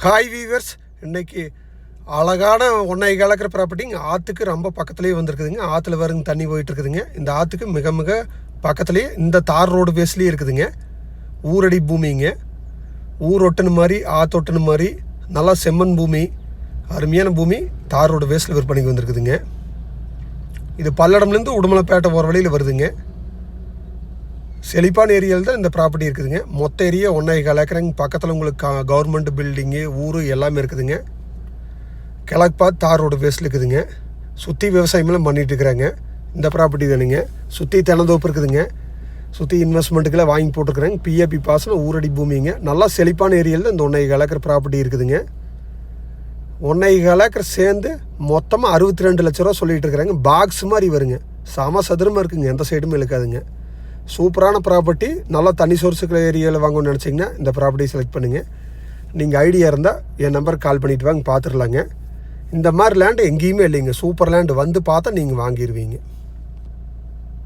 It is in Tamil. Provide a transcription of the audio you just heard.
ஹாய் வீவர்ஸ், இன்றைக்கி அழகான 1.5 ஏக்கர் ப்ராப்பர்ட்டிங்க ஆற்றுக்கு ரொம்ப பக்கத்துலேயே வந்திருக்குதுங்க. ஆற்றுல வருங்க தண்ணி போயிட்டுருக்குதுங்க. இந்த ஆற்றுக்கு மிக மிக பக்கத்துலேயே இந்த தார் ரோடு பேஸ்லேயே இருக்குதுங்க. ஊரடி பூமிங்க, ஊர் ஒட்டுன மாதிரி ஆற்றொட்டுன மாதிரி நல்லா செம்மண் பூமி, அருமையான பூமி. தார் ரோடு பேஸில் விற்பனைக்கு வந்திருக்குதுங்க. இது பல்லடம்லேருந்து உடுமலைப்பேட்டை போகிற வழியில் வருதுங்க. செழிப்பான ஏரியாவில் தான் இந்த ப்ராப்பர்ட்டி இருக்குதுங்க. மொத்த ஏரியா 1.25 ஏக்கருங்க. பக்கத்தில் உங்களுக்கு கவர்மெண்ட் பில்டிங்கு ஊர் எல்லாமே இருக்குதுங்க. கிழக்கு பார்த்து தார் ரோடு பேஸில் இருக்குதுங்க. சுற்றி விவசாயமெல்லாம் பண்ணிகிட்டு இருக்கிறாங்க. இந்த ப்ராப்பர்ட்டி தானுங்க. சுற்றி தென்னந்தோப்பு இருக்குதுங்க. சுற்றி இன்வெஸ்ட்மெண்ட்டுக்கெல்லாம் வாங்கி போட்டுருக்குறாங்க. பிஏபி பாசனம் ஊரடி பூமிங்க. நல்லா செழிப்பான ஏரியாவில் தான் இந்த 1.25 ஏக்கர் ப்ராப்பர்ட்டி இருக்குதுங்க. 1.25 ஏக்கர் சேர்ந்து மொத்தமாக 62 லட்ச ரூபா சொல்லிகிட்டு இருக்கிறாங்க. பாக்ஸ் மாதிரி வருங்க. சம சதுரமாக இருக்குங்க, எந்த சைடுமே இழுக்காதுங்க. சூப்பரான ப்ராப்பர்ட்டி. நல்லா தண்ணி சோர்ஸுக்கிற ஏரியாவில் வாங்கணும்னு நினச்சிங்கன்னா இந்த ப்ராப்பர்ட்டியை செலக்ட் பண்ணுங்கள். நீங்கள் ஐடியா இருந்தால் என் நம்பருக்கு கால் பண்ணிவிட்டு வாங்க, பார்த்துடலாங்க. இந்த மாதிரி லேண்டு எங்கேயுமே இல்லைங்க. சூப்பர் லேண்டு வந்து பார்த்தா நீங்கள் வாங்கிடுவீங்க.